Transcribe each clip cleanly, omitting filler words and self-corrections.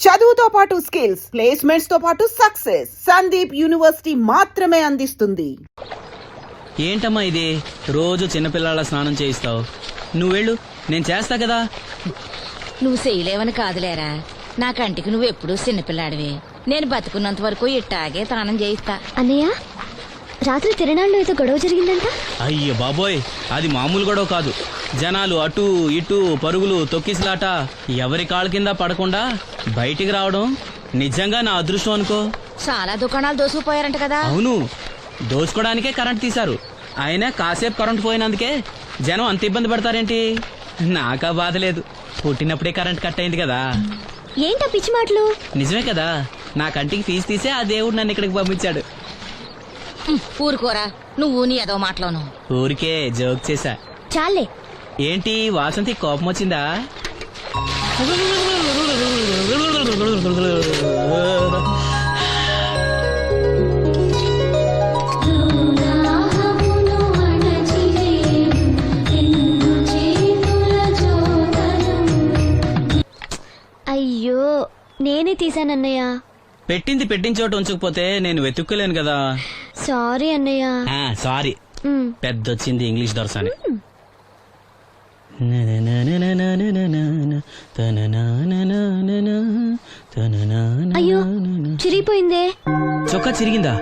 చదువుతో పాటు skills, placements తో పాటు సక్సెస్ సందీప్ యూనివర్సిటీ మాత్రమే అందిస్తుంది. ఏంటమ్మా ఇది? రోజు చిన్నపిల్లల స్నానం చేయిస్తావు. నువ్వు వెళ్ళు, నేను చేస్తా కదా. నువ్వు చేయలేవని కాదులేరా, నా కంటికి నువ్వు ఎప్పుడూ చిన్నపిల్లాడివి. నేను బతుకున్నంత వరకు ఇట్టాగే స్నానం చేయిస్తా. అన్నయ్య, రాత్రి తిరణాల్లో ఏదో గొడవ జరిగిందంట. అయ్య బాబోయ్, అది మామూలు గొడవ కాదు. జనాలు అటు ఇటు పరుగులు, తొక్కిసలాట, ఎవరి కాళ్ళ కింద పడకుండా బయటికి రావడం నిజంగా నా అదృష్టం అనుకో. చాలా దుకాణాలు దోసుకుపోయారంట కదా. అవును, దోచుకోవడానికే కరెంట్ తీశారు. అయినా కాసేపు కరెంట్ పోయినందుకే జనం అంత ఇబ్బంది పడతారేంటి? నాకా బాధ లేదు, పుట్టినప్పుడే కరెంట్ కట్ అయింది కదా. ఏంటా పిచ్చి మాటలు? నిజమే కదా, నా కంటికి ఫీజు తీసే ఆ దేవుడు నన్ను ఇక్కడికి పంపించాడు. ఊరుకోరా, నువ్వు నీ ఏదో మాటలోను. ఊరికే జోక్ చేశా. చాలే. ఏంటి వాసంతి కోపం వచ్చిందా? అయ్యో, నేనే తీసానన్నయ్య. పెట్టింది పెట్టిన చోట ఉంచకపోతే నేను వెతుక్కోలేను కదా. సారీ అన్నయ్య. సారీ. పెద్దొచ్చింది ఇంగ్లీష్ దొరసాని. అయ్యో, చిరిగిపోయిందే. చొక్కా చిరిగిందా?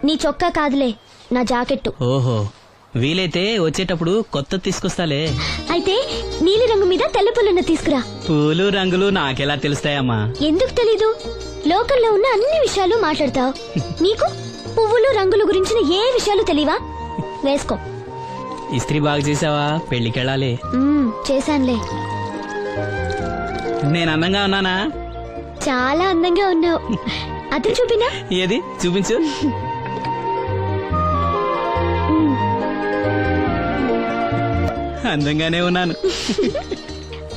నీ చొక్కా కాదులే, నా జాకెట్టు. ఓహో, వీలైతే వచ్చేటప్పుడు కొత్త తీసుకొస్తాలే. అయితే నీలి రంగు మీద తెల్ల పుల్లన్న తీసుకురా. పూలు రంగులు నాకెలా తెలుస్తాయమ్మా? ఎందుకు తెలీదు? లోకల్లో ఉన్న అన్ని విషయాలు మాట్లాడతావు. నీకు పువ్వులు రంగుల గురించిన ఏ విషయాలు తెలియవా? వేసుకో. ఇస్త్రీ బాగా చేసావా? పెళ్లికెళ్ళాలి. చేశానులే. నేను అందంగా ఉన్నానా? చాలా అందంగా ఉన్నావు. అది చూపినా? ఏది చూపించు. అందంగానే ఉన్నాను.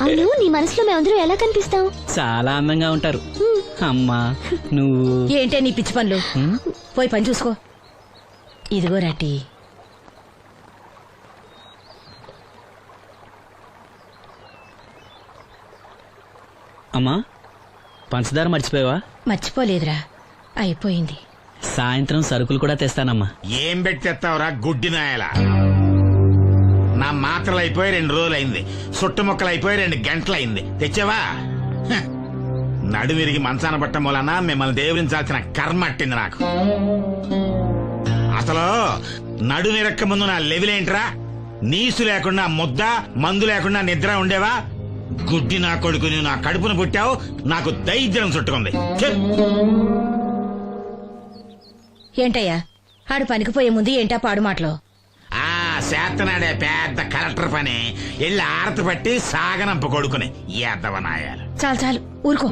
అవును, నీ మనసులో మేమందరూ ఎలా కనిపిస్తావు? చాలా అందంగా ఉంటారు. అమ్మా నువ్వు ఏంటే నీ పిచ్చి పనులు? పోయి పని చూసుకో. ఇదిగో రాటి. అమ్మా, పంచదార మర్చిపోయావా? మర్చిపోలేదురా, అయిపోయింది. సాయంత్రం సరుకులు కూడా తెస్తానమ్మా. ఏం పెట్టి తెస్తావురా గుడ్డి నాయలా? నా మాత్రలు అయిపోయి 2 రోజులు అయింది, సుట్టుముక్కలు అయిపోయి 2 గంటలు అయింది. తెచ్చావా? నడుమిరిగి మంచాన పట్టం మూలన మిమ్మల్ని దేవురించాల్సిన కర్మ అట్టింది నాకు. అసలు నడుమిరక్క ముందు నా లెవెలేంట్రా? నీసు లేకుండా ముద్ద, మందు లేకుండా నిద్ర ఉండేవా? గుడ్డి నా కొడుకు, నువ్వు నా కడుపును పుట్టావు, నాకు దైద్యం చుట్టుకుంది. ఏంటయ్యా, ఆడు పనికిపోయే ముందు ఏంటా పాడు మాటలు? చేతనాడే పెద్ద కలెక్టర్ పని. ఎల్లి ఆరతి పట్టి సాగనంప కొడుకుని ఎద్దవనాయాలు. చాలు చాలు, ఊరుకో.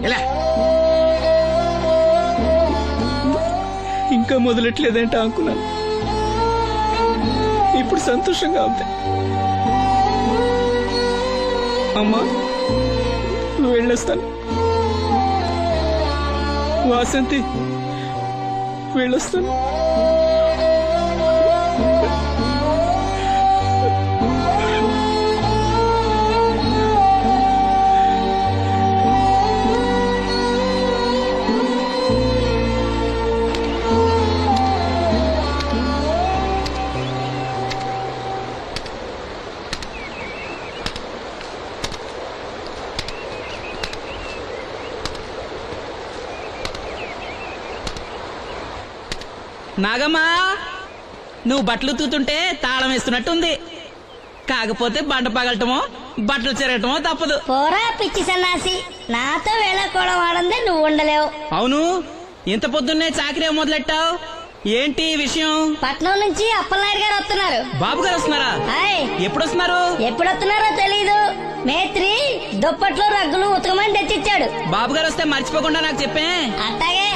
ఇంకా మొదలెట్లేదేంటా అనుకున్నాను. ఇప్పుడు సంతోషంగా ఉంది. అమ్మా, నువ్వు వెళ్ళొస్తాను. వాసంతి, వెళ్ళొస్తాను. నాగమ్మా, నువ్వు బట్టలు తూతుంటే తాళం వేస్తున్నట్టుంది. కాకపోతే బండ పగలటమో బట్టలు చెరగటమో తప్పదు. పోరా పిచ్చి సన్నాసి, నాతో వేళకోవడం వాడందే నువ్వు ఉండలేవు. అవును, ఇంత పొద్దున్నే చాకరీ మొదలెట్టావు, ఏంటి విషయం? పట్నం నుంచి అప్పలనాయుడు గారు వస్తున్నారు. బాబు గారు వస్తున్నారా? ఎప్పుడు వస్తున్నారు? ఎప్పుడు వస్తున్నారో తెలీదు. మేత్రి దుప్పట్లు రగ్గులు ఉతకమని తెచ్చిచ్చాడు. బాబు గారు వస్తే మర్చిపోకుండా నాకు చెప్పే. అట్టాగే.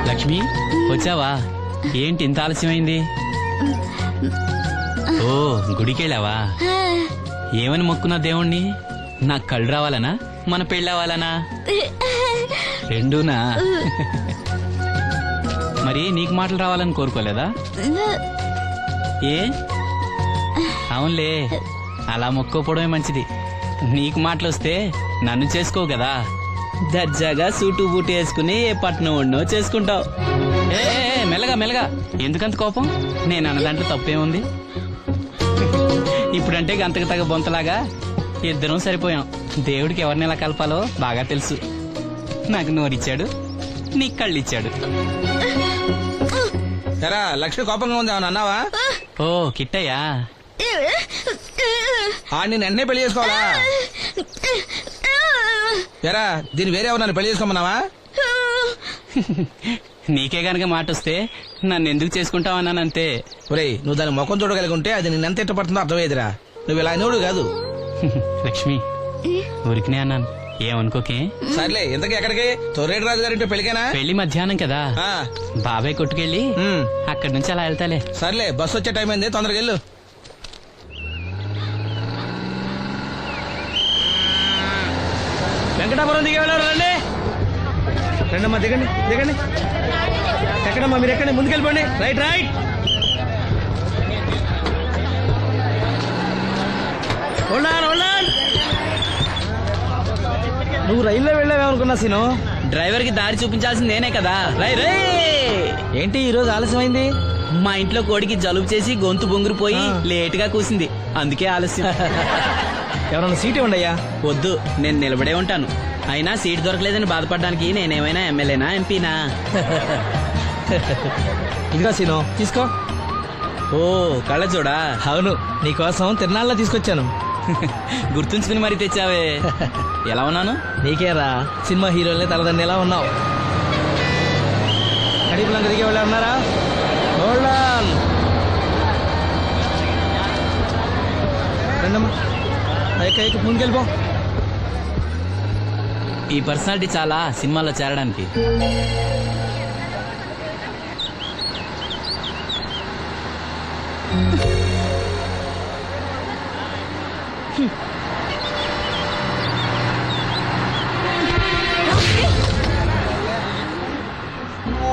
లక్ష్మి, వచ్చావా? ఏంటి ఇంత ఆలస్యమైంది? ఓ గుడికెళ్ళావా? ఏమని మొక్కున్నా దేవుణ్ణి? నాకు కళ్ళు రావాలనా, మన పెళ్ళవాలనా? రెండూనా? మరి నీకు మాటలు రావాలని కోరుకోలేదా? ఏ అవునులే, అలా మొక్కోపోవడమే మంచిది. నీకు మాటలు వస్తే నన్ను చేసుకోవు కదా, దర్జాగా సూటు బూటు వేసుకుని ఏ పట్నం ఉండో చేసుకుంటావు. ఏ మెల్లగా మెల్లగా, ఎందుకంత కోపం? నేను అన్న దాంట్లో తప్పేముంది? ఇప్పుడంటే గంతకు తగ్గ బొంతలాగా ఇద్దరం సరిపోయాం. దేవుడికి ఎవరిని ఎలా కలపాలో బాగా తెలుసు. నాకు నోరిచ్చాడు, నీకు కళ్ళు ఇచ్చాడు. ఎరా లక్ష్మి కోపంగా ఉంది ఏమన్నా అన్నావా? ఓ కిట్టయ్యా, ఆడిని వెంటనే పెళ్లి చేసుకోవాలా? ఎరా దీన్ని వేరే ఎవరు పెళ్లి చేసుకోమన్నావా? నీకే గనక మాట వస్తే నన్ను ఎందుకు చేసుకుంటావన్నానంతే. ఒరేయ్ నువ్వు దాని ముఖం చూడగలిగి ఉంటే అది నిన్నెంత ఇష్టపడుతుందో అర్థమయ్యేదిరా. నువ్వు ఇలా అనేవాడు కాదు. లక్ష్మి, ఊరికినే అన్నాను, ఏమనుకోకే. సర్లే ఇంతకీ ఎక్కడికి? తొర్రేటి రాజు గారింటి పెళ్లికేనా? పెళ్లి మధ్యాహ్నం కదా, ఆ, బాబాయ్ కొట్టుకెళ్ళి అక్కడి నుంచి అలా వెళ్తాలే. సర్లే బస్సు వచ్చే టైం అయింది, తొందరగా వెళ్ళు. వెంకటాపురం దిగే వెళ్ళారు. రండి రండమ్మా, దిగండి దిగండి. ఎక్కడమ్మా మీరు? ఎక్కండి, ముందుకెళ్ళిపోండి. Right right. నువ్వు రైల్లో వెళ్ళావేమనుకున్నా సీను. డ్రైవర్ కి దారి చూపించాల్సింది నేనే కదా. రై రే. ఏంటి ఈ రోజు ఆలస్యమైంది? మా ఇంట్లో కోడికి జలుబు చేసి గొంతు బొంగురుపోయి లేట్ గా కూసింది, అందుకే ఆలస్యం. ఎవరన్నా సీట్ ఇవ్వండి అయ్యా. వద్దు, నేను నిలబడే ఉంటాను. అయినా సీట్ దొరకలేదని బాధపడడానికి నేనేమైనా ఎమ్మెల్యేనా, ఎంపీనా? ఇదిగా సీను, తీసుకో. ఓ కళ్ళ చూడా. అవును, నీకోసం తిరునాళ్ళ తీసుకొచ్చాను. గుర్తుంచుకుని మరి తెచ్చావే. ఎలా ఉన్నాను? నీకేరా, సినిమా హీరోలనే తలదండి ఎలా ఉన్నావు. కడిపులంక దిగే వాళ్ళు ఉన్నారా? రండమ్మా, ముందుకెళ్ళిపో. ఈ పర్సనాలిటీ చాలా సినిమాలో చేరడానికి.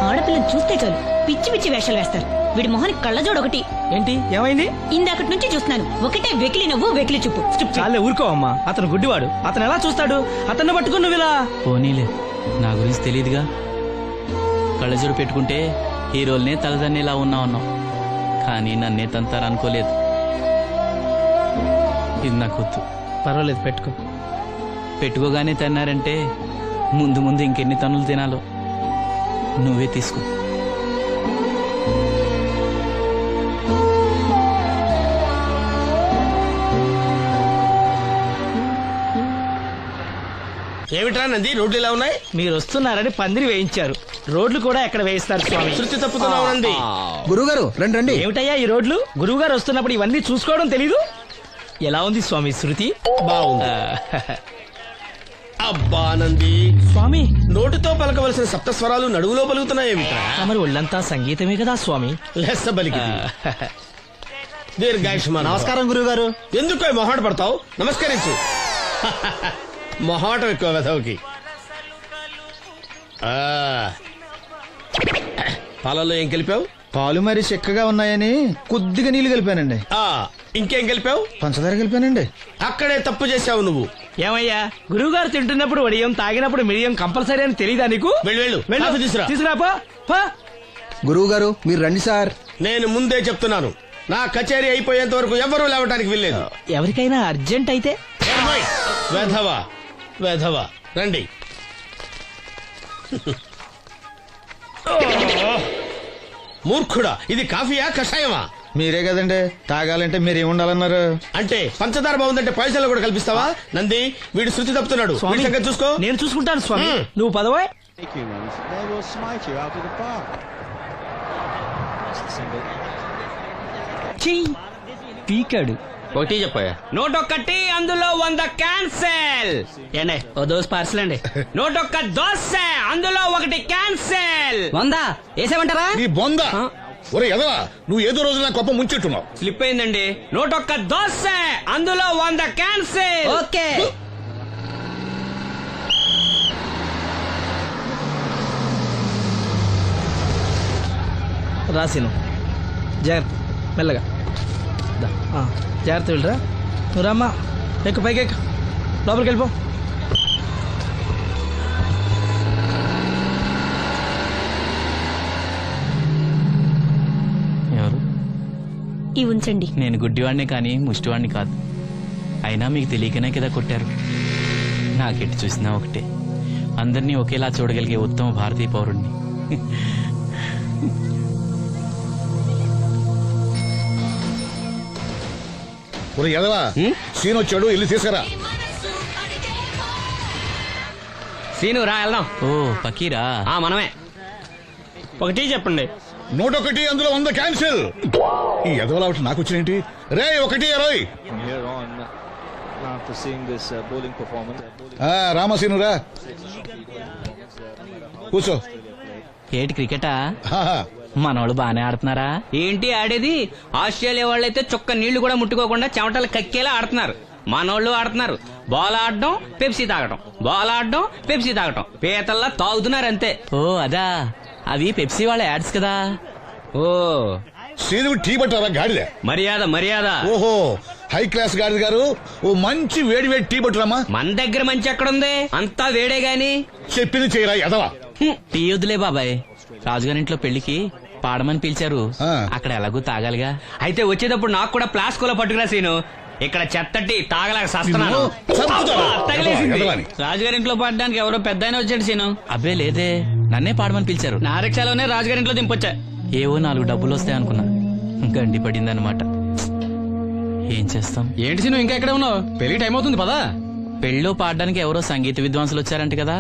ఆడపిల్లని చూస్తే చాలు పిచ్చి పిచ్చి వేషాలు వేస్తారు. వీడి మొహానికి కళ్ళజోడు ఒకటి. ఏంటి ఏమైంది? ఇందాకటి నుంచి చూస్తున్నాను, ఒకటే వెకిలి నవ్వు వెకిలి చూపు. చాలే ఊరుకో అమ్మా, అతను గుడ్డివాడు. అతను ఎలా చూస్తాడు? అతన్ని పట్టుకుని నువ్వు ఇలా. పోనీలే, నా గురించి తెలియదుగా. కళ్ళజోడు పెట్టుకుంటే హీరోల్నే తలదన్నేలా ఉన్నావు, కానీ నన్నే తంతారనుకోలేదు. ఇది నాకు వద్దు. పర్వాలేదు, పెట్టుకో. పెట్టుకోగానే తిన్నారంటే ముందు ముందు ఇంకెన్ని తన్నులు తినాలో నువ్వే తీసుకో. ఏమిట్రా నంది, రోడ్లు ఇలా ఉన్నాయి? మీరు వస్తున్నారని పందిరి వేయించారు. రోడ్లు కూడా ఎక్కడ వేయిస్తారు స్వామి? శృతి తప్పుతున్నావు నంది. గురుగారు రండి రండి. ఏమిటయ్యా ఈ రోడ్లు? గురువు గారు వస్తున్నప్పుడు ఇవన్నీ చూసుకోవడం తెలీదు? ఎలా ఉంది స్వామి శృతి? బాగుంది. అబ్బా నంది, స్వామి నోటితో పలకవలసిన సప్తస్వరాలు నడువులో పలుకుతున్నాయేమిట్రా? మరి ఒళ్ళంతా సంగీతమే కదా స్వామి. లెస్స బలికి దీర్ఘాయుష్మాన్. నమస్కారం గురుగారు. ఎందుకు మొహాట పడతావు? నమస్కరించు. మొహాటం ఎక్కువ వెధవుకి. పాలలో ఏం కలిపావు? పాలు మరి చిక్కగా ఉన్నాయని కొద్దిగా నీళ్లు కలిపానండి. ఇంకేం కలిపావు? పంచదార కలిపానండి. అక్కడే తప్పు చేసావు నువ్వు. ఏమయ్యా, గురువు గారు తింటున్నప్పుడు వడియం, తాగినప్పుడు మిడియం కంపల్సరీ అని తెలీదా నీకు? వెళ్ళు కాఫీ తీసురా. తీసుకురా. గురువు గారు మీరు రండి సార్. నేను ముందే చెప్తున్నాను, నా కచేరీ అయిపోయేంత వరకు ఎవరూ లేవటానికి వెళ్ళలేదు. ఎవరికైనా అర్జెంట్ అయితే వెధవా వెధవా రండి. మూర్ఖుడా, ఇది కాఫీయా కషాయమా? మీరే కదండి తాగాలంటే మీరు ఏముండాలన్నారు? అంటే పంచదార బాగుందంటే పైసలు కూడా కల్పిస్తావా? నంది, వీడు శృతి తప్పుతున్నాడు. వీడి సంగతి చూసుకో. నేను చూసుకుంటాను స్వామి. నువ్వు పదవే. పీకాడు. ఒకటి చెప్పాయా? 101, అందులో 100 క్యాన్సెల్. ఏండే ఓ దోస్ పార్సల్ అండి. 101 దోశ, అందులో 1 క్యాన్సెల్. 100 వేసేమంటారా? నీ బొంద ఒరే ఎదవా, నువ్వు ఏదో రోజు నా కొప్ప ముంచెట్టున్నావు. స్లిప్ అయిందండి. 101 దోశ, అందులో 100 క్యాన్సిల్. ఓకే. రాసిను జాగ్రత్త, మెల్లగా జాగ్రత్త వెళ్ళరా. నువ్వు రామ్మా, ఎక్కు పైకి ఎక్కు, లోపలికి వెళ్ళిపో. ఎవరు? ఈ ఉంచండి. నేను గుడ్డివాడిని కానీ ముష్టివాడిని కాదు. అయినా మీకు తెలియకనే కదా కొట్టారు. నాకెట్టి చూసినా ఒకటే, అందరినీ ఒకేలా చూడగలిగే ఉత్తమ భారతీయ పౌరుణ్ణి. ఒరే ఎదవా, సీన్ వచ్చాడు, వెళ్ళి తీసుకురా. సీను రా, వెళ్దాం. ఓ పకీరా, మనమే. ఒక టీ చెప్పండి. 101, అందులో 100 క్యాన్సిల్. ఈ ఎదవలా ఒకటి నాకు వచ్చినేంటి? రే 1-20. రామసీను రా, కూర్చో. ఏటి క్రికెటా? ఆహా. మనోళ్ళు బానే ఆడుతున్నారా? ఏంటి ఆడేది? ఆస్ట్రేలియా వాళ్ళైతే చొక్క నీళ్లు కూడా ముట్టుకోకుండా చెమటలు కక్కేలా ఆడుతున్నారు. మనోళ్ళు ఆడుతున్నారు బాల్ ఆడడం, పెప్సీ తాగటం, బాల్ ఆడడం, పెప్సీ తాగటం, పీతల్లా తాగుతున్నారు అంతే. ఓ అదా, అవి పెప్సీ వాళ్ళ యాడ్స్ కదా. ఓ సీనుకు టీ పట్టారా గాడిద? మర్యాద మర్యాద. ఓహో, హై క్లాస్ గాడిద గారు, ఓ మంచి వేడి వేడి టీ పట్టురామా. మన దగ్గర మంచి ఎక్కడుంది, అంతా వేడే గాని. చెప్పింది చేయరా ఎదవా. టీ వద్దులే బాబాయ్, రాజుగారింట్లో పెళ్లికి పాడమని పిలిచారు, ఆ. అక్కడ ఎలాగూ తాగాలిగా. అయితే వచ్చేటప్పుడు నాకు కూడా ప్లాస్కోలో పట్టుకురా సీను. ఇక్కడ చెత్తటి తాగలేక సస్తున్నాను. చంపుతారా? తగిలేసింది. ఎదవాని. రాజుగారింట్లో పాడడానికి ఎవరో పెద్ద వచ్చాడు సీను. అబ్బే లేదే, నన్నే పాడమని పిలిచారు. నా రిక్షాలోనే రాజుగారింట్లో దింపొచ్చా. ఏవో 4 డబ్బులు వస్తాయనుకున్నా, గండి పడిందనమాట. ఏం చేస్తాం? ఏంటి సీను ఇంకా ఎక్కడ ఉన్నావు? పెళ్లి టైం అవుతుంది పదా. పెళ్ళిలో పాడడానికి ఎవరో సంగీత విద్వాంసులు వచ్చారంట కదా.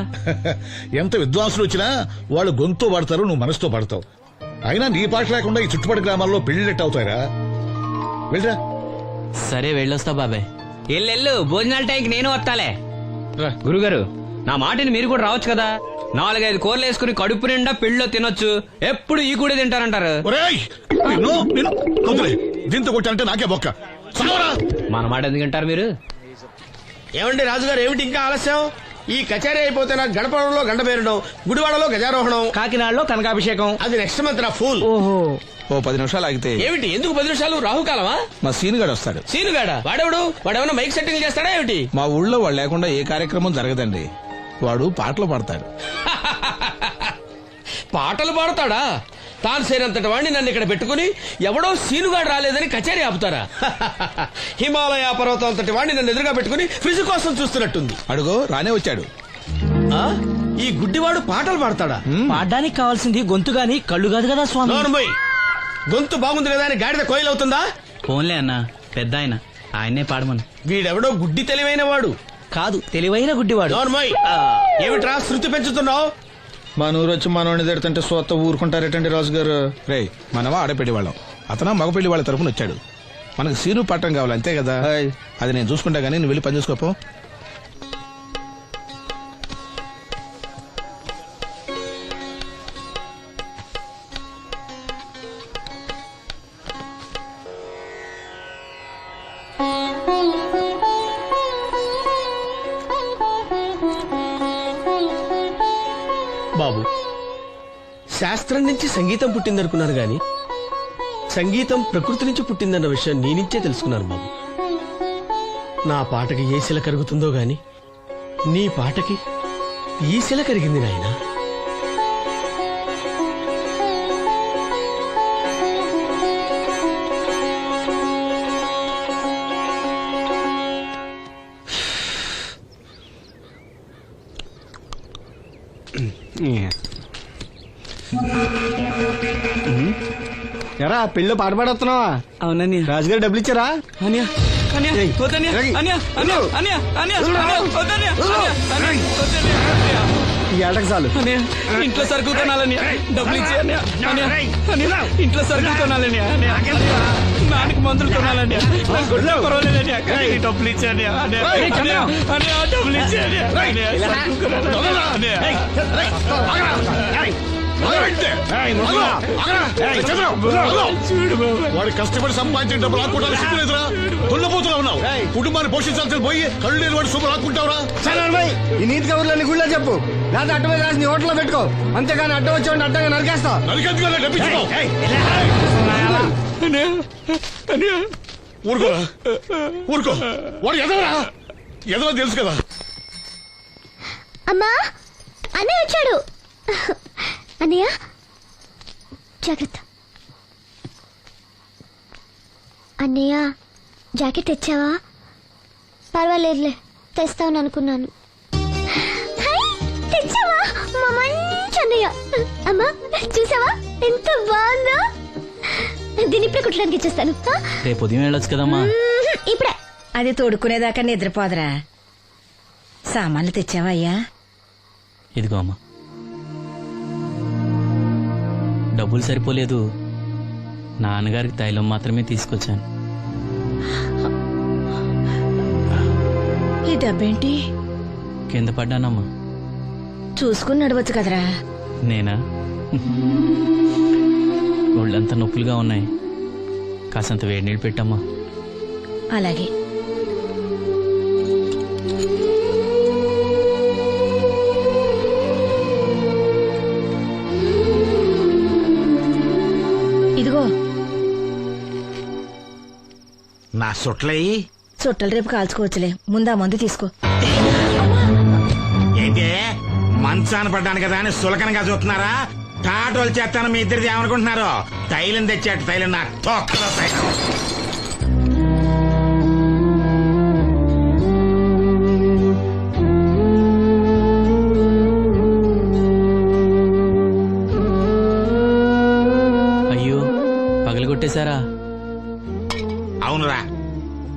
ఎంత విద్వాంసులు వచ్చినా వాళ్ళు గొంతు పడతారు, నువ్వు మనసుతో పడతావు. అయినా నీ పాట లేకుండా ఈ చుట్టుపక్కల గ్రామాల్లో పెళ్లిళ్ళెట్ అవుతాయిరా. వెళ్ళరా. సరే వెళ్ళొస్తా బాబాయ్. ఎల్లెళ్ళు, భోజనాల టైంకి నేను వస్తాలే. గురుగారు, నా మాటిని మీరు కూడా రావచ్చు కదా. 4-5 కూరలు వేసుకుని కడుపు నిండా పెళ్ళిలో తినొచ్చు. ఎప్పుడు ఈ కూడా తింటారంటారు. ఒరేయ్, నిన్ను వదిలే. దీంతో కొట్టాలంటే నాకే బొక్క. చావరా. మన మాట ఎందుకు తింటారు మీరు? ఏమండి రాజుగారు, ఏమిటి ఇంకా ఆలస్యం? ఈ కచేరీ అయిపోతే నాకు గణపవరంలో గంట పేరడం, గుడివాడలో గజారోహణం, కాకినాడలో కనకాభిషేకం. అది నెక్స్ట్ మంత్ నా ఫూల్. ఓహో, ఓ 10 నిమిషాలు ఆగితే. ఏమిటి, ఎందుకు 10 నిమిషాలు? రాహుకాలమా? మా సీనుగాడు వస్తాడు. సీనుగాడా? వాడెవడు? వాడేమన్నా మైక్ సెట్టింగ్ చేస్తాడా ఏమిటి? మా ఊళ్ళో వాడు లేకుండా ఏ కార్యక్రమం జరగదండి. వాడు పాటలు పాడతాడు. పాటలు పాడతాడా? తాను సేనంతటి వాడిని నన్ను ఇక్కడ పెట్టుకుని ఎవడో సీనుగాడు రాలేదని కచేరీ ఆపుతారా? హిమాలయ పర్వతం అంతటి వాడిని నన్ను ఎదురుగా పెట్టుకుని ఫిజు కోసం చూస్తున్నట్టుంది. అడుగో రానే వచ్చాడు. ఆ? ఈ గుడ్డివాడు పాటలు పాడతాడా? పాడడానికి కావాల్సింది గొంతు గాని కళ్ళు కాదు కదా స్వామి. నోర్మోయ్, గొంతు బాగుంది కదా అని గాడిద కోయిలవుతుందా? ఫోన్లే అన్న, పెద్ద ఆయన, ఆయన్నే పాడమను. వీడెవడో గుడ్డి తెలివైన వాడు కాదు, తెలివైన గుడ్డివాడు. నోర్మోయ్, ఏమిట్రా శృతి పెంచుతున్నావు? మన ఊరు వచ్చి మనోడిని తిడుతుంటే సొత్త ఊరుకుంటారేటండి రాజుగారు? రే, మనమా ఆడపెళ్లి వాళ్ళం, అతను మగ పెళ్లి వాళ్ళ తరపున వచ్చాడు. మనకు సీను పట్టం కావాలి అంతే కదా. అది నేను చూసుకుంటా గానీ నువ్వు వెళ్ళి పని చూసుకోపో. బాబు, శాస్త్రం నుంచి సంగీతం పుట్టిందనుకున్నాను గాని సంగీతం ప్రకృతి నుంచి పుట్టిందన్న విషయం నీ నుంచే తెలుసుకున్నాను బాబు. నా పాటకి ఏ శిల కరుగుతుందో గాని నీ పాటకి ఈ శిల కరిగింది నాయనా. ఎరా పెళ్ళి పాట పాడుతున్నావా? అవునని రాజుగారు డబ్బులు ఇచ్చారా? ఈ ఏటకు చాలు. ఇంట్లో సరుకులు కొనాలని డబ్బులు ఇచ్చి, ఇంట్లో సరుకులు కొనాలని, నాన్నకి మందులు కొనాలని, పర్వాలేదని డబ్బులు ఇచ్చాను, డబ్బులు ఇచ్చాను. వాడు కష్టపడి సంపాదించిన డబ్బు రాకుండా సిగ్గులేదురా? దున్నపోతున్నా ఉన్నావు. కుటుంబాన్ని పోషించాల్సిన పోయి కళ్ళు లేని వాడు శుభ్ర రాకుంటావురా? ఈ నీతి కబుర్లన్నీ గుళ్ళో చెప్పు, లేదా అడ్డమే రాసి నీ హోటల్లో పెట్టుకో. అంతేగాని అడ్డం వచ్చేవాడిని అడ్డంగా నరికేస్తా. నరికెందుకు డబ్బించుకో. ఊరుకోరా, ఊరుకో. వాడు ఎదవరా? ఎదవ తెలుసు కదా. అమ్మా, అన్నయ్య వచ్చాడు. అన్నయ్య జాగ్రత్త. అన్నయ్య జాకెట్ తెచ్చావా? పర్వాలేదులే, తెస్తావని అనుకున్నాను. హై, తెచ్చావా? మా మంచి అన్నయ్య. అమ్మా చూసావా ఎంత బాగుందో? దీన్ని ఇప్పుడే కుట్టడానికి ఇచ్చేస్తాను. రేపు ఉదయం వెళ్ళొచ్చు కదమ్మా. ఇప్పుడే. అది తోడుకునేదాకా నిద్రపోదరా. సామాన్లు తెచ్చావా అయ్యా? ఇదిగో అమ్మా. డబ్బులు సరిపోలేదు, నాన్నగారికి తైలం మాత్రమే తీసుకొచ్చాను. ఈ డబ్బేంటి? కింద పడ్డానమ్మా. చూసుకుని నడవచ్చు కదరా. నేనా? ఒళ్ళంతా నొప్పులుగా ఉన్నాయి, కాసంత వేడి నీళ్ళు పెట్టమ్మా. అలాగే. ఇదిగో నా సుట్లయి చుట్టలు రేపు కాల్చుకోవచ్చులే, ముందా మందు తీసుకో. ఏంటే మంచాన పడ్డాను కదా అని సులకనగా చూస్తున్నారా? టాటోలు చేస్తాను మీ ఇద్దరిది ఏమనుకుంటున్నారు? తైలం తెచ్చాడు, తైలం నా తొక్కలో తైలం. అయ్యో, పగలగొట్టేశారా? అవునురా,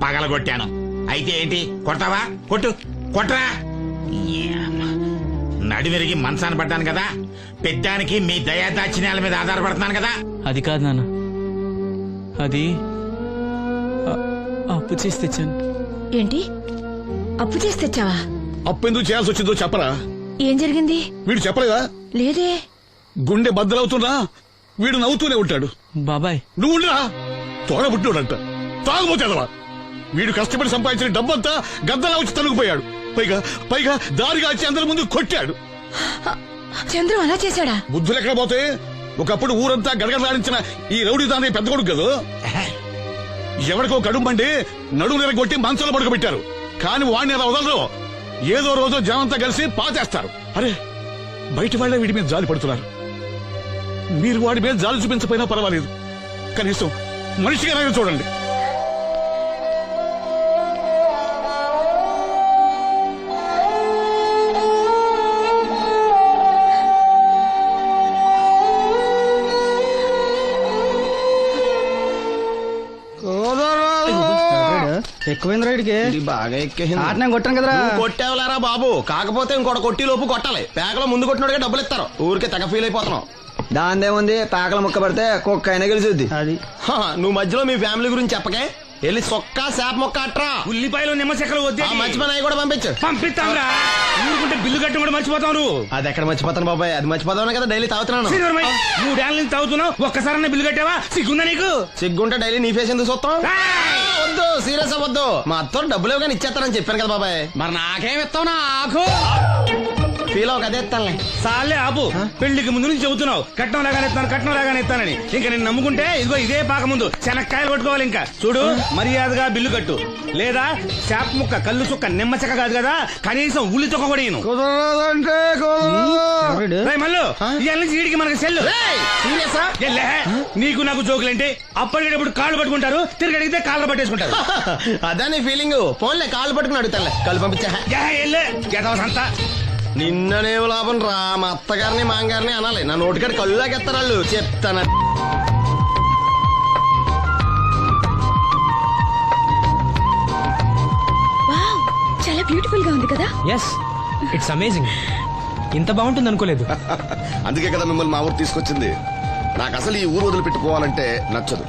పగలగొట్టాను. అయితే ఏంటి, కొడతావా? కొట్టు, కొట్టరా. నడివెరిగి మంచాన పడ్డాను కదా, పెద్దానికి మీ దయాదాక్షిణ్యాల మీద ఆధారపడుతున్నాను కదా. అది కాదు నాన్న, అది అప్పు చేసి తెచ్చాను. ఏంటి, అప్పు చేసి తెచ్చావా? అప్పు ఎందుకు చేయాల్సి వచ్చిందో చెప్పరా? ఏం జరిగింది? వీడు చెప్పలేదా? లేదే. గుండె బద్దలవుతున్నా వీడు నవ్వుతూనే ఉంటాడు. బాబాయ్ నువ్వు ఉండరా? తోడబుట్టినోడంట, తాగుపోతేదవా. వీడు కష్టపడి సంపాదించిన డబ్బంతా గద్దలా వచ్చి తనుకుపోయాడు. పైగా పైగా దారిగా వచ్చి అందరి ముందు కొట్టాడు. చంద్రం అలా చేశాడా? బుద్ధులు ఎక్కడ పోతే, ఒకప్పుడు ఊరంతా గడగడలాడించిన ఈ రౌడీ తానే పెద్ద కొడుకు కదా. ఎవరికో కడుంబండి నడుము నిరగొట్టి మంచంలో పడుకోబెట్టారు. కానీ వాడిని అలా వదలరు. ఏదో రోజు జనంతా కలిసి పాతేస్తారు. అరే, బయట వాళ్ళే వీడి మీద జాలి పడుతున్నారు. మీరు వాడి మీద జాలి చూపించకపోయినా పర్వాలేదు, కనీసం మనిషిగా చూడండి. ఎక్కువైంది రైడ్కి, బాగా ఎక్కేసింది. ఆట నేను కొట్టాను కదరా. కొట్టేవలేరా బాబు, కాకపోతే ఇంకోటి కొట్టి లోపు కొట్టాలి. పేకలో ముందు కొట్టినోడిగా డబ్బులు ఇస్తారు. ఊరికే తెగ ఫీల్ అయిపోతున్నావు. దాందేముంది, పేకల ముక్క పడితే కుక్క అయినా గెలిచుద్ది. అది నువ్వు మధ్యలో మీ ఫ్యామిలీ గురించి చెప్పకే. వెళ్ళి సొక్క శాప మొక్క అట్రా. ఉల్లిపాయలు నిమ్మచెక్కలు వద్దే. మర్చిపోయి కూడా పంపించు. పంపిస్తాంరా. ఊరుకుంటే బిల్లు కట్టడం కూడా మర్చిపోతావు నువ్వు. అది ఎక్కడ మర్చిపోతాను బాబాయ్, అది మర్చిపోతాను కదా డైలీ తాగుతున్నాను. 3 ఏళ్ళ నుంచి తాగుతున్నావు, ఒక్కసారి బిల్లు కట్టావా? సిగ్గుందా నీకు? సిగ్గుంటే డైలీ నీ ఫేస్ ఎందుకు చూస్తాం? వద్దు, సీరియస్ అవ్వద్దు. మా అత్తో డబ్బులు ఇవ్వగానే ఇచ్చేస్తానని చెప్పాను కదా బాబాయ్. మరి నాకేం ఇస్తావు? నాకు ఫీల్ అవ్వక అదే ఇస్తానులే. సాలే ఆపు. పెళ్లికి ముందు నుంచి చెబుతున్నావు కట్నం లాగానే ఇస్తాను, కట్నం లాగానే ఇస్తానని. ఇంకా నేను నమ్ముకుంటే ఇదిగో ఇదే పాక ముందు శనక్కాయలు కొట్టుకోవాలి. ఇంకా చూడు, మర్యాదగా బిల్లు కట్టు, లేదా చేప ముక్క, కళ్ళు చుక్క, నిమ్మ చెక్క కాదు కదా, కనీసం ఉల్లి తొక్క కూడా ఇయ్యను. మళ్ళీ ఇవాళ నుంచి వీడికి మనకి సెల్లు. నీకు నాకు జోకులంటే అప్పటికేటప్పుడు కాళ్ళు పట్టుకుంటారు, తిరిగి అడిగితే కాళ్ళు పట్టేసుకుంటారు. అదే నీ ఫీలింగ్. ఫోన్లే కాళ్ళు పట్టుకుని అడుగుతానులే, కాళ్ళు పంపించా. సంతా నిన్ననేం లాభం రా. మా అత్తగారిని మాంగారిని అనాలి, నా నోటికాడ కళ్ళులాగెత్తారు వాళ్ళు. చెప్తాను. చాలా బ్యూటిఫుల్ గా ఉంది కదా. Yes, it's amazing. ఇంత బాగుంటుంది అనుకోలేదు. అందుకే కదా మిమ్మల్ని మా ఊరు తీసుకొచ్చింది. నాకు అసలు ఈ ఊరు వదిలిపెట్టుకోవాలంటే నచ్చదు.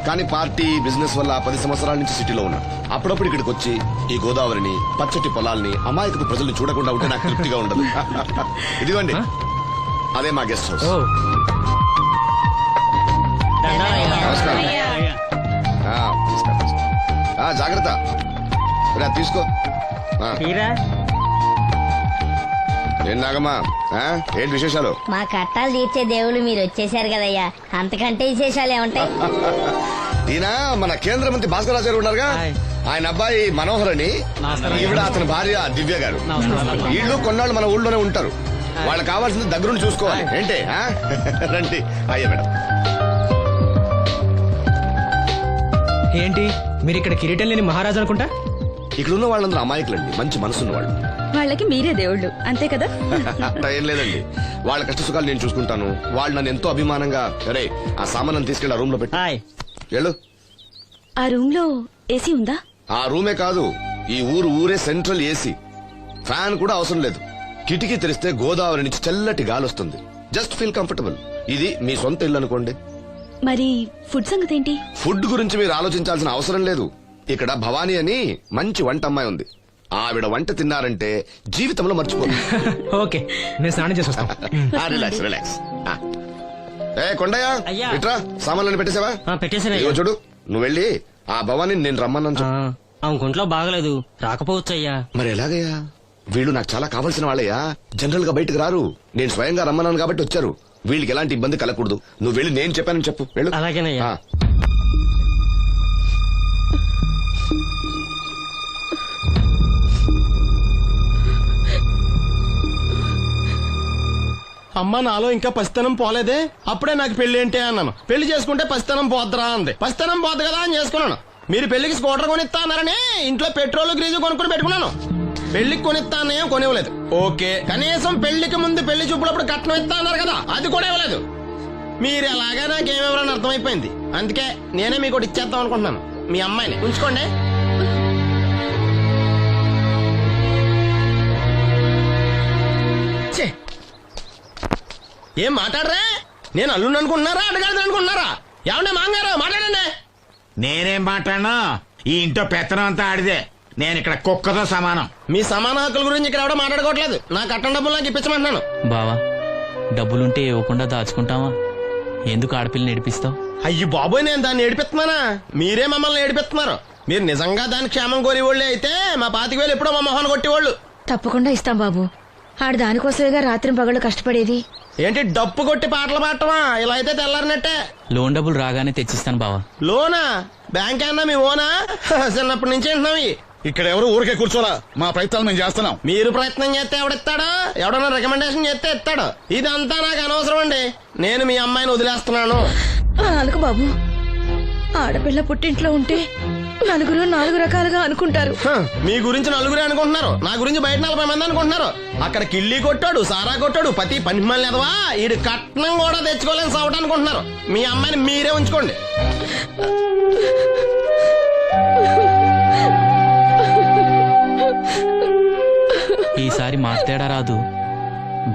కానీ పార్టీ, బిజినెస్ వల్ల 10 సంవత్సరాల నుంచి సిటీలో ఉన్నా. అప్పుడప్పుడు ఇక్కడికి వచ్చి ఈ గోదావరిని, పచ్చటి పొలాల్ని, అమాయకపు ప్రజల్ని చూడకుండా ఉంటే నాకు తృప్తిగా ఉండదు. ఇదిగోండి, అదే మా గెస్ట్ హౌస్. నమస్కారం. తీసుకో. జాగ్రత్త రా, తీసుకో. ఏం నాగమ్మా, ఏంటి విశేషాలు? మా కట్టాలు తీర్చే దేవుళ్ళు మీరు వచ్చేసారు కదయ్యా, అంతకంటే విశేషాలు ఏముంటాయి? ఈయన మన కేంద్ర మంత్రి భాస్కర్ గారు ఉన్నారుగా, ఆయన అబ్బాయి మనోహర్ అని, ఈవిడ అతని భార్య దివ్య గారు. వీళ్ళు కొన్నాళ్ళు మన ఊళ్ళోనే ఉంటారు. వాళ్ళకి కావాల్సింది దగ్గరుండి చూసుకోవాలి. ఏంటి రండి. అయ్యా మేడం. ఏంటి మీరు ఇక్కడ కిరీటం లేని మహారాజు అనుకుంటా? ఇక్కడ ఉన్న వాళ్ళందరూ అమాయకులండి, మంచి మనసున్న వాళ్ళు. వాళ్ళకి మీరే దేవుళ్ళు అంతే కదా? అట్లా ఏం లేదండి, వాళ్ళ కష్ట సుఖాలు నేను చూసుకుంటాను. వాళ్ళు నన్ను ఎంతో అభిమానంగా, అరే ఆ సామాన్ తీసుకెళ్ళి ఆ రూమ్ లో పెట్టి వెళ్ళు. ఆ రూమ్ లో ఏసీ ఉందా? ఆ రూమే కాదు, ఈ ఊరే సెంట్రల్ ఏసీ. ఫ్యాన్ కూడా అవసరం లేదు. కిటికీ తెరిస్తే గోదావరి నుంచి చల్లటి గాలి వస్తుంది. Just feel comfortable. ఇది మీ సొంత ఇల్లు అనుకోండి. మరి ఫుడ్ సంగతి ఏంటి? ఫుడ్ గురించి మీరు ఆలోచించాల్సిన అవసరం లేదు. ఇక్కడ భవానీ అని మంచి వంట అమ్మాయి ఉంది. ఆవిడ వంట తిన్నారంటే జీవితంలో మర్చిపోదు. ఓకే, నేను స్నానం చేసి వస్తాను. Relax relax. ఏ కొండయ్య, ఇట్రా, సామాన్లను పెట్టేసావా? పెట్టేసాను. చూడు, నువ్వు వెళ్ళి ఆ భవానీ నేను రమ్మన్నాను. ఆమె ఒంట్లో బాగలేదు, రాకపోవచ్చయ్యా. మరి ఎలాగయ్యా? వీళ్ళు నాకు చాలా కావాల్సిన వాళ్ళయ్యా. జనరల్ గా బయటకు రారు. నేను స్వయంగా రమ్మన్నాను కాబట్టి వచ్చారు. వీళ్ళకి ఎలాంటి ఇబ్బంది కలగకూడదు. నువ్వు వెళ్ళి నేను చెప్పానని చెప్పు. వెళ్ళు. అలాగేనయ్యా. అమ్మ నాలో ఇంకా పసితనం పోలేదే, అప్పుడే నాకు పెళ్లి ఏంటి అన్నాను. పెళ్లి చేసుకుంటే పసితనం పోద్దురా అంది. పసితనం పోద్దు కదా అని చేసుకున్నాను. మీరు పెళ్లికి స్కూటర్ కొనిస్తా అన్నారని ఇంట్లో పెట్రోల్ గ్రీజు కొనుక్కుని పెట్టుకున్నాను. పెళ్లికి కొనిస్తా అన్నయ్యం కొనివ్వలేదు. ఓకే, కనీసం పెళ్లికి ముందు పెళ్లి చూపులప్పుడు కట్నం ఇస్తా అన్నారు కదా, అది కూడా ఇవ్వలేదు. మీరు ఎలాగా నాకేమెవరని అర్థమైపోయింది. అందుకే నేనే మీకు ఇచ్చేద్దాం అనుకుంటున్నాను. మీ అమ్మాయిని ఉంచుకోండి. ఏం మాట్లాడరా? నేను అల్లుండి అనుకుంటున్నారా, అడగాలి అనుకుంటున్నారా? ఏమంటే మాంగారు మాట్లాడండి. నేనేం మాట్లాడను, ఈ ఇంట్లో పెత్తనం అంతా ఆడిదే. నేను ఇక్కడ కుక్కతో సమానం. మీ సమాన హక్కుల గురించి ఇక్కడ ఎవడో మాట్లాడుకోవట్లేదు. నా కట్టం డబ్బులు నాకు ఇప్పించమంటున్నాను. బావా, డబ్బులుంటే ఇవ్వకుండా దాచుకుంటావా? ఎందుకు ఆడపిల్లని ఏడిపిస్తావు? అయ్యి బాబోయ్, నేను దాన్ని ఏడిపిస్తున్నానా? మీరే మమ్మల్ని ఏడిపిస్తున్నారు. మీరు నిజంగా దాని క్షేమం కోరేవాళ్ళే అయితే మా 25,000 ఎప్పుడో మా మొహాన్ని కొట్టేవాళ్ళు. తప్పకుండా ఇస్తాం బాబు. ఆడు దానికోసమేగా రాత్రి పగళ్ళు కష్టపడేది. ఏంటి డప్పు కొట్టి పాటలు పాడటమా? ఇలా అయితే తెల్లారినట్టే. లోన్ డబ్బులు రాగానే తెచ్చిస్తాను బావా. లోనా? బ్యాంక్ అన్నా మీ ఓనా? చిన్నప్పటి నుంచి వింటున్నాం. ఇక్కడ ఎవరు ఊరికే కూర్చోలా, మా ప్రయత్నాలు మేము చేస్తున్నాం. మీరు ప్రయత్నం చేస్తే ఎవడిస్తాడా? ఎవడన్నా రికమెండేషన్ చేస్తే ఇస్తాడు. ఇదంతా నాకు అనవసరం అండి. నేను మీ అమ్మాయిని వదిలేస్తున్నాను. అనుకు బాబు, ఆడపిల్ల పుట్టింట్లో ఉంటే నలుగురు 4 రకాలుగా అనుకుంటారు. మీ గురించి నలుగురే అనుకుంటున్నారు, నా గురించి బయట 40 మంది అనుకుంటున్నారు. అక్కడ కిళ్ళి కొట్టాడు, సారా కొట్టాడు, పతి పని మళ్ళీ ఎదవా, ఈడు కట్నం కూడా తెచ్చుకోలేని సవట అనుకుంటున్నారు. మీ అమ్మాయిని మీరే ఉంచుకోండి. ఈసారి మాట్లాడా రాదు.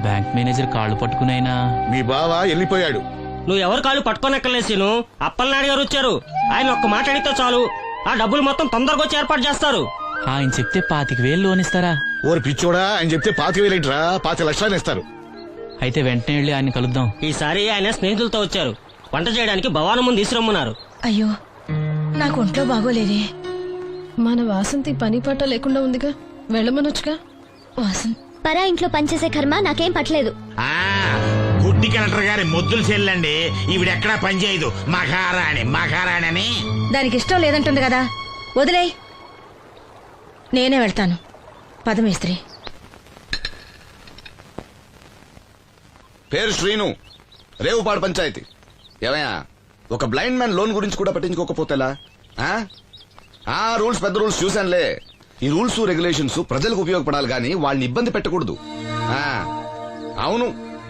బ్యాంక్ మేనేజర్ కాళ్ళు పట్టుకునైనా. మీ బావ వెళ్ళిపోయాడు. నువ్వు ఎవరు కాళ్ళు పట్టుకోనక్కర్లేను. అప్పలనాయుడు గారు వచ్చారు. ఆయన ఒక్క మాట అడిగితే చాలు, ఆ డబ్బులు మొత్తం తొందరగా వచ్చి ఏర్పాటు చేస్తారు. ఆయన చెప్తే 25,000 లోన్ ఇస్తారా? ఓరు పిచ్చోడా, ఆయన చెప్తే 25,000 ఏంట్రా, 5 లక్షలు ఇస్తారు. అయితే వెంటనే వెళ్ళి ఆయన కలుద్దాం. ఈసారి ఆయన స్నేహితులతో వచ్చారు. వంట చేయడానికి భవానం ముందు తీసురమ్మన్నారు. అయ్యో, నాకు ఒంట్లో బాగోలేదే. మన వాసంతి పని పాట లేకుండా ఉందిగా, వెళ్ళమనొచ్చుగా. వాసంత్ పరా ఇంట్లో పనిచేసే కర్మ నాకేం పట్టలేదు. గుడ్డి కలెక్టర్ గారి ముద్దులు చెల్లండి. ఈవిడెక్కడా పనిచేయదు. మహారాణి అని. దానికి ఇష్టం లేదంటుంది కదా, వదిలేయ్. నేనే వెళ్తాను. పదమేస్త్రి. పేరు శ్రీను, రేవుపాడు పంచాయతీ. ఏమయ్యా, ఒక బ్లైండ్ మ్యాన్ లోన్ గురించి కూడా పట్టించుకోకపోతేలా? రూల్స్ పెద్ద రూల్స్ చూశానులే. ఈ రూల్స్ రెగ్యులేషన్స్ ప్రజలకు ఉపయోగపడాలి గాని వాళ్ళని ఇబ్బంది పెట్టకూడదు. అవును,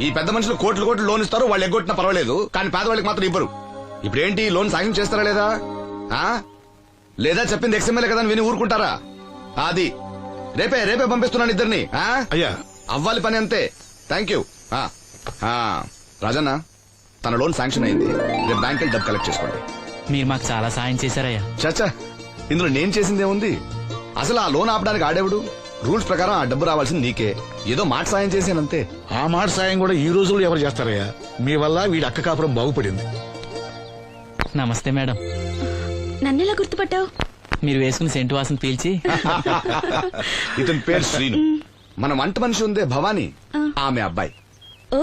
ఈ పెద్ద మనుషులు కోట్లు లోన్ ఇస్తారు. వాళ్ళు ఎగ్గొట్టినా పర్వాలేదు, కానీ పేదవాళ్ళకి మాత్రం ఇవ్వరు. ఇప్పుడేంటి, లోన్ సాయం చేస్తారా లేదా? లేదా చెప్పింది ఎక్స్ఎంఎల్ఏ కదా అని విని ఊరుకుంటారా? అది రేపే పంపిస్తున్నాను ఇద్దరిని. అయ్యా, అవ్వాలి పని అంతే. Thank you. రాజన్న, తన లోన్ శాంక్షన్ అయింది. రేపు బ్యాంక్ వెళ్ళి డబ్బు కలెక్ట్ చేసుకోండి. మీరు మాకు చాలా సాయం చేశారయ్యా. చచ్చా, ఇందులో నేను చేసిందే ఉంది. అసలు ఆ లోన్ ఆపడానికి ఆడేవుడు? రూల్స్ ప్రకారం ఆ డబ్బు రావాల్సింది నీకే. ఏదో మాట సాయం చేశానంతే. ఆ మాట సాయం కూడా ఈ రోజుల్లో ఎవరు చేస్తారయ్యా? మీ వల్ల వీడి అక్క కాపురం బాగుపడింది. నమస్తే మేడం. నన్నెలా గుర్తుపట్టావు? మీరు వేసుకున్న సెంటు వాసన పీల్చి ఇతని పేరు శ్రీను. మన వంట మనిషి ఉందే భవానీ, ఆమె అబ్బాయి. ఓ,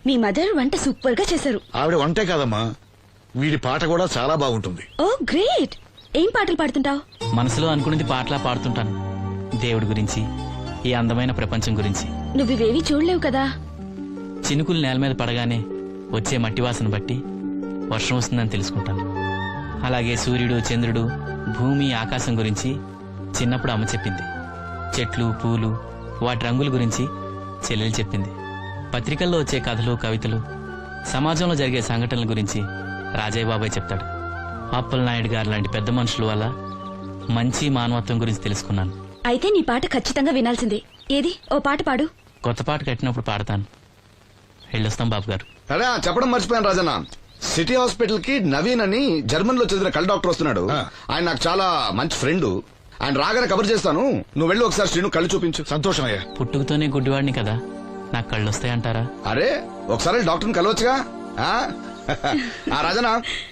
మీ మదర్ వంట సూపర్ గా చేశారు. ఆవిడ వంటే కాదమ్మా, వీడి పాట కూడా చాలా బాగుంటుంది. ఓ గ్రేట్. ఏం పాటలు పాడుతుంటావు? మనసులో అనుకున్నది పాటలా పాడుతుంటాను. దేవుడి గురించి, ఈ అందమైన ప్రపంచం గురించి. నువ్వివేవి చూడలేవు కదా. చినుకులు నేల మీద పడగానే వచ్చే మట్టి వాసన బట్టి వర్షం వస్తుందని తెలుసుకుంటాను. అలాగే సూర్యుడు, చంద్రుడు, భూమి, ఆకాశం గురించి చిన్నప్పుడు అమ్మ చెప్పింది. చెట్లు, పూలు, వాటి రంగుల గురించి చెల్లెలు చెప్పింది. పత్రికల్లో వచ్చే కథలు, కవితలు, సమాజంలో జరిగే సంఘటనల గురించి రాజయ్య బాబాయ్ చెప్తాడు. అప్పలనాయుడు గారు లాంటి పెద్ద మనుషుల వల్ల మంచి మానవత్వం గురించి తెలుసుకున్నాను. అయితే నీ పాట ఖచ్చితంగా వినాల్సిందే. ఏది ఓ పాట పాడు. కొత్త పాట కట్టినప్పుడు పాడతాను. వెళ్ళొస్తాం బాబు గారు. అరే చెప్పడం మర్చిపోయాను రాజన్న, సిటీ హాస్పిటల్ కి నవీన్ అని జర్మన్ లో చదివిన కళ్ళ డాక్టర్ వస్తున్నాడు. ఆయన నాకు చాలా మంచి ఫ్రెండ్. ఆయన రాగానే కబర్ చేస్తాను, నువ్వు వెళ్ళి ఒకసారి శ్రీను కళ్ళు చూపించు. సంతోషం అయ్యా. పుట్టుకతోనే గుడ్డివాడిని కదా, నాకు కళ్ళు వస్తాయంటారా? అరే ఒకసారి డాక్టర్ని కలవచ్చుగా. రాజనా